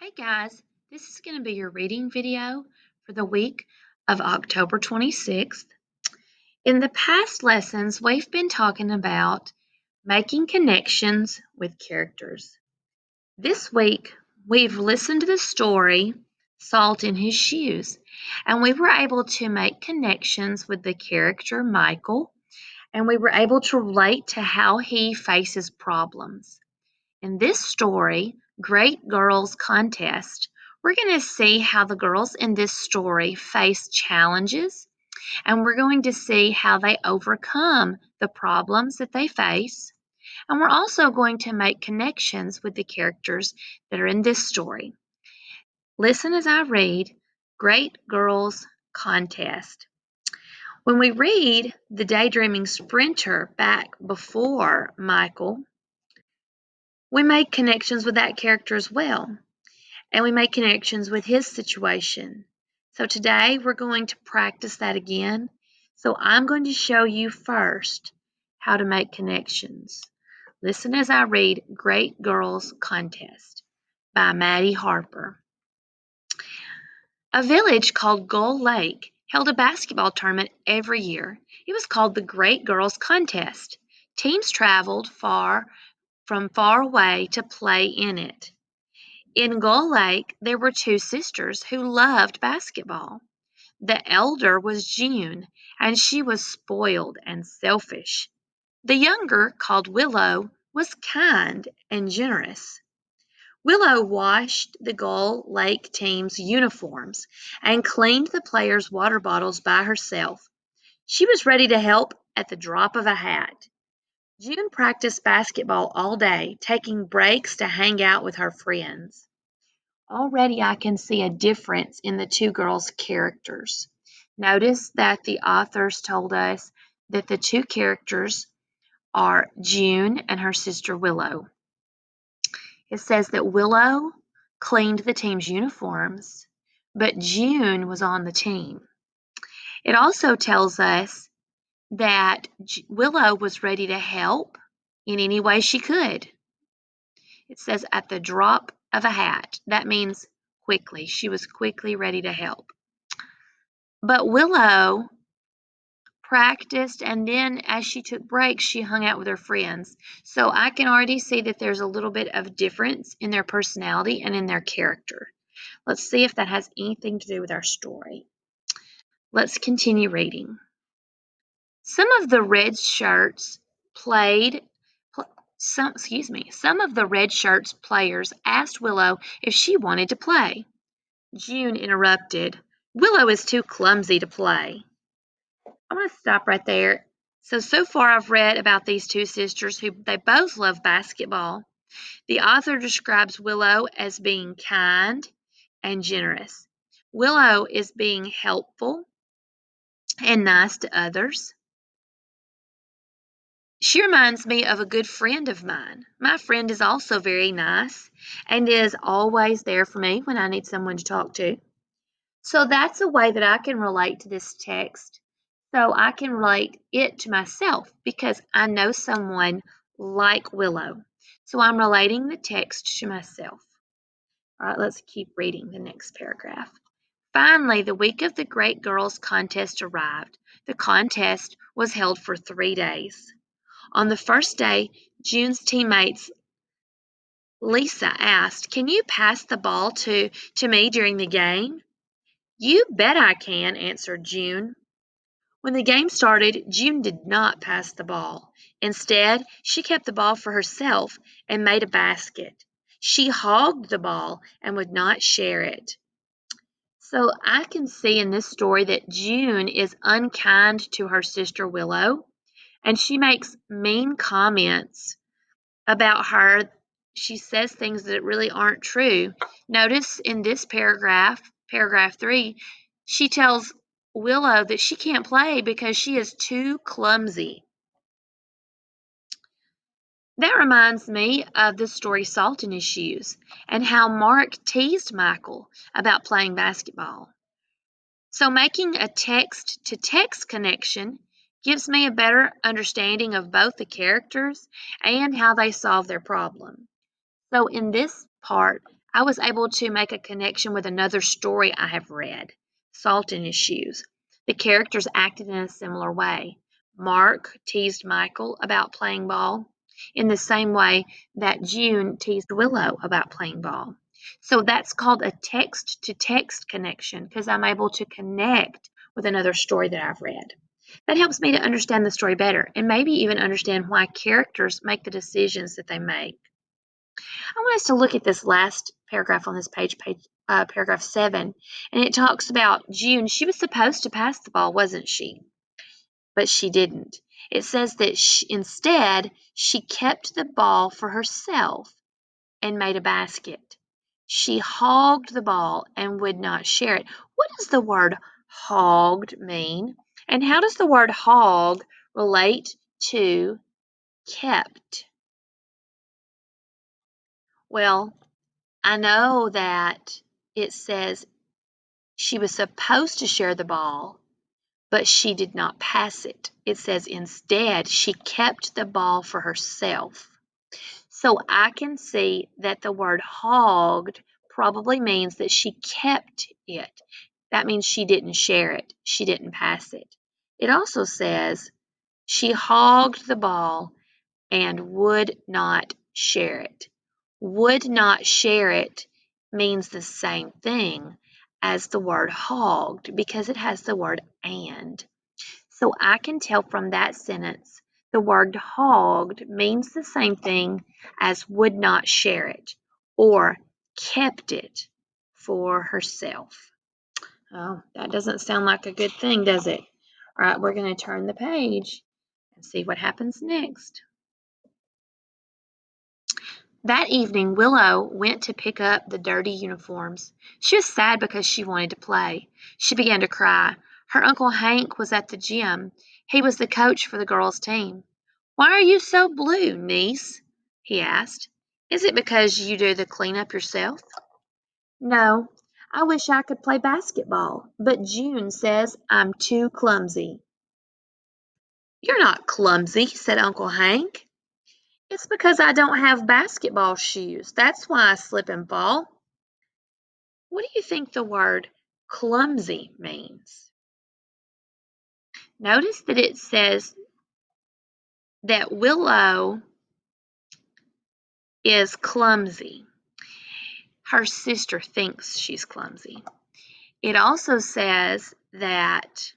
Hey guys, this is going to be your reading video for the week of October 26th. In the past lessons, we've been talking about making connections with characters. This week, we've listened to the story Salt in His Shoes, and we were able to make connections with the character Michael, and we were able to relate to how he faces problems. In this story, Great Girls Contest, we're going to see how the girls in this story face challenges, and we're going to see how they overcome the problems that they face. And we're also going to make connections with the characters that are in this story. Listen as I read Great Girls Contest. When we read the daydreaming sprinter back before Michael, we make connections with that character as well, and we make connections with his situation. So today we're going to practice that again. So I'm going to show you first how to make connections. Listen as I read Great Girls Contest by Maddie Harper. A village called Gull Lake held a basketball tournament every year. It was called the Great Girls Contest. Teams traveled from far away to play in it. In Gull Lake, there were two sisters who loved basketball. The elder was June, and she was spoiled and selfish. The younger, called Willow, was kind and generous. Willow washed the Gull Lake team's uniforms and cleaned the players' water bottles by herself. She was ready to help at the drop of a hat. June practiced basketball all day, taking breaks to hang out with her friends. Already I can see a difference in the two girls' characters. Notice that the authors told us that the two characters are June and her sister Willow. It says that Willow cleaned the team's uniforms, but June was on the team. It also tells us that Willow was ready to help in any way she could. It says at the drop of a hat. That means quickly. She was quickly ready to help. But Willow practiced, and then as she took breaks, she hung out with her friends. So I can already see that there's a little bit of difference in their personality and in their character. Let's see if that has anything to do with our story. Let's continue reading. Some of the red shirts some of the red shirts players asked Willow if she wanted to play. June interrupted. Willow is too clumsy to play. I'm going to stop right there. So far I've read about these two sisters who they both love basketball. The author describes Willow as being kind and generous. Willow is being helpful and nice to others. She reminds me of a good friend of mine. My friend is also very nice and is always there for me when I need someone to talk to. So that's a way that I can relate to this text. So I can relate it to myself because I know someone like Willow. So I'm relating the text to myself. All right, let's keep reading the next paragraph. Finally, the week of the Great Girls Contest arrived. The contest was held for 3 days. On the first day, June's teammates Lisa asked, "Can you pass the ball to me during the game?" "You bet I can," answered June. When the game started, June did not pass the ball. Instead, she kept the ball for herself and made a basket. She hogged the ball and would not share it. So I can see in this story that June is unkind to her sister Willow, and she makes mean comments about her. She says things that really aren't true. Notice in this paragraph 3, she tells Willow that she can't play because she is too clumsy. That reminds me of the story Salt in His Shoes and how Mark teased Michael about playing basketball. So making a text-to-text connection gives me a better understanding of both the characters and how they solve their problem. So in this part, I was able to make a connection with another story I have read, Salt in His Shoes. The characters acted in a similar way. Mark teased Michael about playing ball in the same way that June teased Willow about playing ball. So that's called a text to text connection because I'm able to connect with another story that I've read. That helps me to understand the story better and maybe even understand why characters make the decisions that they make. I want us to look at this last paragraph on this page, paragraph 7, and it talks about June. She was supposed to pass the ball, wasn't she? But she didn't. It says that instead, she kept the ball for herself and made a basket. She hogged the ball and would not share it. What does the word hogged mean? And how does the word hog relate to kept? Well, I know that it says she was supposed to share the ball, but she did not pass it. It says instead she kept the ball for herself. So I can see that the word hogged probably means that she kept it. That means she didn't share it. She didn't pass it. It also says she hogged the ball and would not share it. Would not share it means the same thing as the word hogged because it has the word and. So I can tell from that sentence the word hogged means the same thing as would not share it or kept it for herself. Oh, that doesn't sound like a good thing, does it? All right, we're going to turn the page and see what happens next. That evening, Willow went to pick up the dirty uniforms. She was sad because she wanted to play. She began to cry. Her Uncle Hank was at the gym. He was the coach for the girls' team. "Why are you so blue, niece?" he asked. "Is it because you do the cleanup yourself?" "No, I wish I could play basketball, but June says I'm too clumsy." "You're not clumsy," said Uncle Hank. "It's because I don't have basketball shoes. That's why I slip and fall." What do you think the word clumsy means? Notice that it says that Willow is clumsy. Her sister thinks she's clumsy. It also says that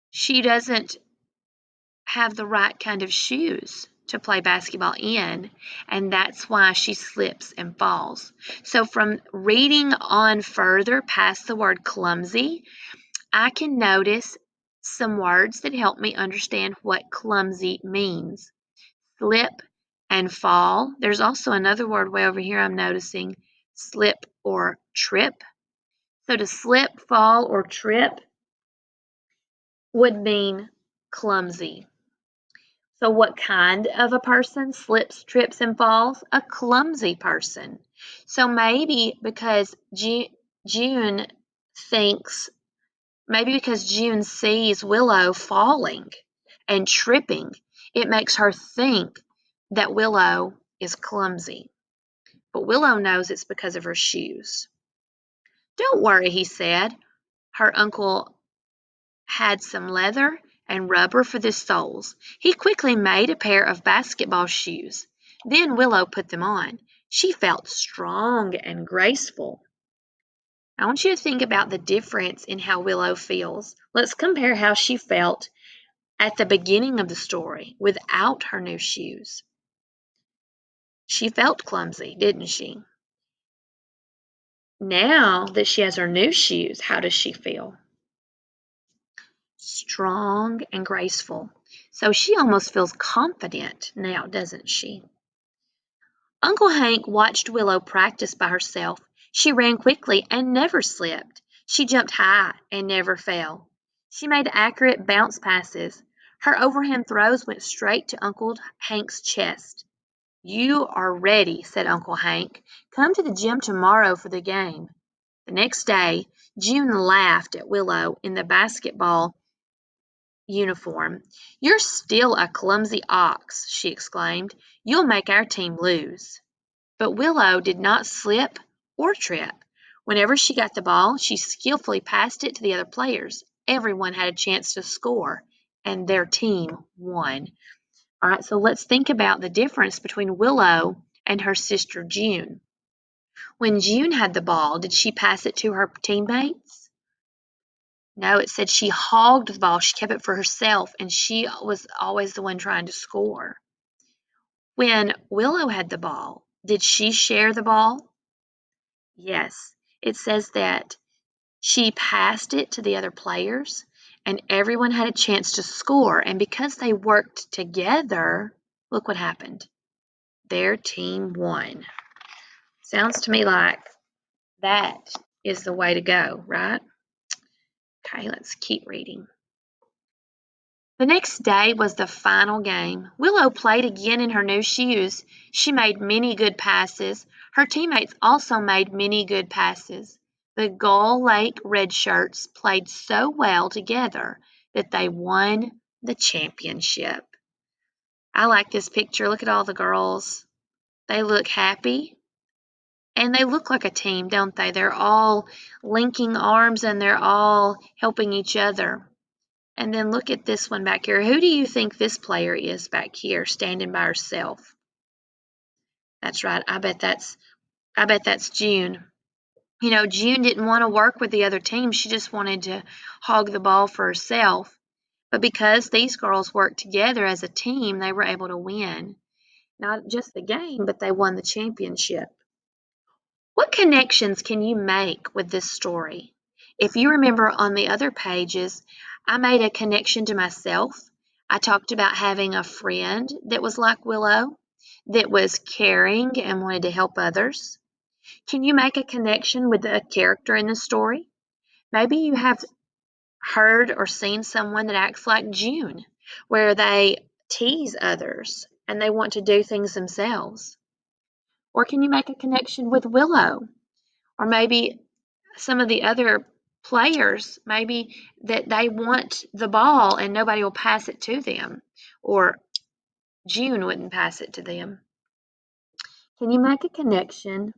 she doesn't have the right kind of shoes to play basketball in, and that's why she slips and falls. So from reading on further past the word clumsy, I can notice some words that help me understand what clumsy means. Slip and fall. There's also another word way over here I'm noticing, slip or trip. So to slip, fall, or trip would mean clumsy. So what kind of a person slips, trips, and falls? A clumsy person. So maybe because June thinks, maybe because June sees Willow falling and tripping, it makes her think that Willow is clumsy. But Willow knows it's because of her shoes. "Don't worry," he said. Her uncle had some leather and rubber for the soles. He quickly made a pair of basketball shoes. Then Willow put them on. She felt strong and graceful. I want you to think about the difference in how Willow feels. Let's compare how she felt at the beginning of the story without her new shoes. She felt clumsy, didn't she? Now that she has her new shoes, how does she feel? Strong and graceful. So she almost feels confident now, doesn't she? Uncle Hank watched Willow practice by herself. She ran quickly and never slipped. She jumped high and never fell. She made accurate bounce passes. Her overhand throws went straight to Uncle Hank's chest. "You are ready," said Uncle Hank. "Come to the gym tomorrow for the game." The next day, June laughed at Willow in the basketball uniform. "You're still a clumsy ox," she exclaimed. "You'll make our team lose." But Willow did not slip or trip. Whenever she got the ball, she skillfully passed it to the other players. Everyone had a chance to score, and their team won. All right, so let's think about the difference between Willow and her sister June. When June had the ball, did she pass it to her teammates? No, it said she hogged the ball. She kept it for herself, and she was always the one trying to score. When Willow had the ball, did she share the ball? Yes. It says that she passed it to the other players, and everyone had a chance to score. And because they worked together, look what happened. Their team won. Sounds to me like that is the way to go, right? Okay, let's keep reading. The next day was the final game. Willow played again in her new shoes. She made many good passes. Her teammates also made many good passes. The Gull Lake Redshirts played so well together that they won the championship. I like this picture. Look at all the girls. They look happy and they look like a team, don't they? They're all linking arms and they're all helping each other. And then look at this one back here. Who do you think this player is back here standing by herself? That's right. I bet that's June. You know, June didn't want to work with the other team. She just wanted to hog the ball for herself. But because these girls worked together as a team, they were able to win. Not just the game, but they won the championship. What connections can you make with this story? If you remember on the other pages, I made a connection to myself. I talked about having a friend that was like Willow, that was caring and wanted to help others. Can you make a connection with a character in the story? Maybe you have heard or seen someone that acts like June, where they tease others and they want to do things themselves. Or can you make a connection with Willow? Or maybe some of the other players, maybe that they want the ball and nobody will pass it to them, or June wouldn't pass it to them. Can you make a connection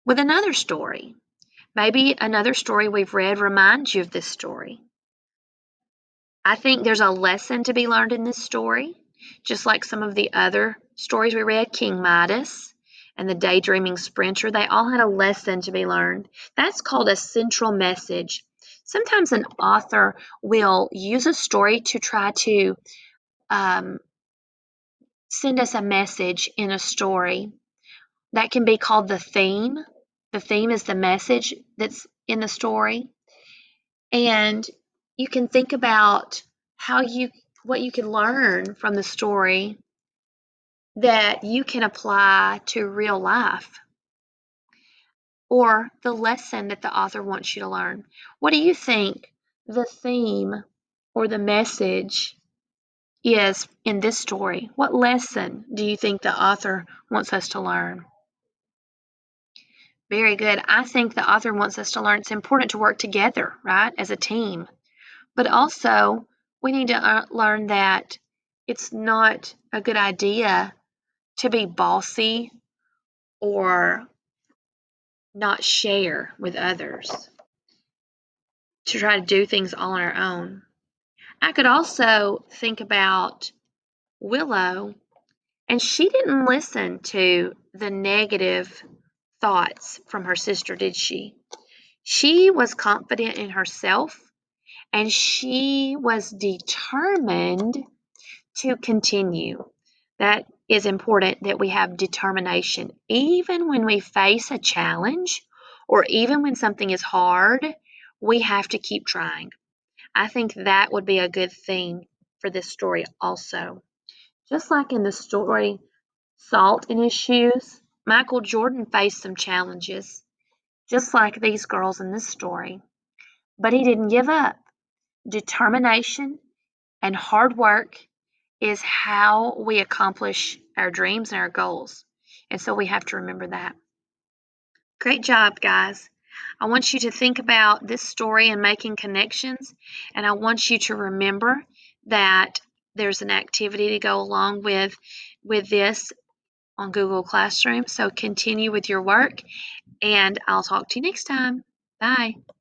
with another story? Maybe another story we've read reminds you of this story. I think there's a lesson to be learned in this story, just like some of the other stories we read, King Midas and the Daydreaming Sprinter. They all had a lesson to be learned. That's called a central message. Sometimes an author will use a story to try to send us a message in a story. That can be called the theme. The theme is the message that's in the story. And you can think about what you can learn from the story that you can apply to real life, or the lesson that the author wants you to learn. What do you think the theme or the message is in this story? What lesson do you think the author wants us to learn? Very good. I think the author wants us to learn it's important to work together, right, as a team. But also, we need to learn that it's not a good idea to be bossy or not share with others, to try to do things all on our own. I could also think about Willow, and she didn't listen to the negative thoughts from her sister, did she? She was confident in herself and she was determined to continue. That is important that we have determination. Even when we face a challenge or even when something is hard, we have to keep trying. I think that would be a good theme for this story also. Just like in the story Salt in His Shoes, Michael Jordan faced some challenges, just like these girls in this story. But he didn't give up. Determination and hard work is how we accomplish our dreams and our goals. And so we have to remember that. Great job, guys. I want you to think about this story and making connections. And I want you to remember that there's an activity to go along with this. on Google Classroom. So continue with your work, and I'll talk to you next time. Bye.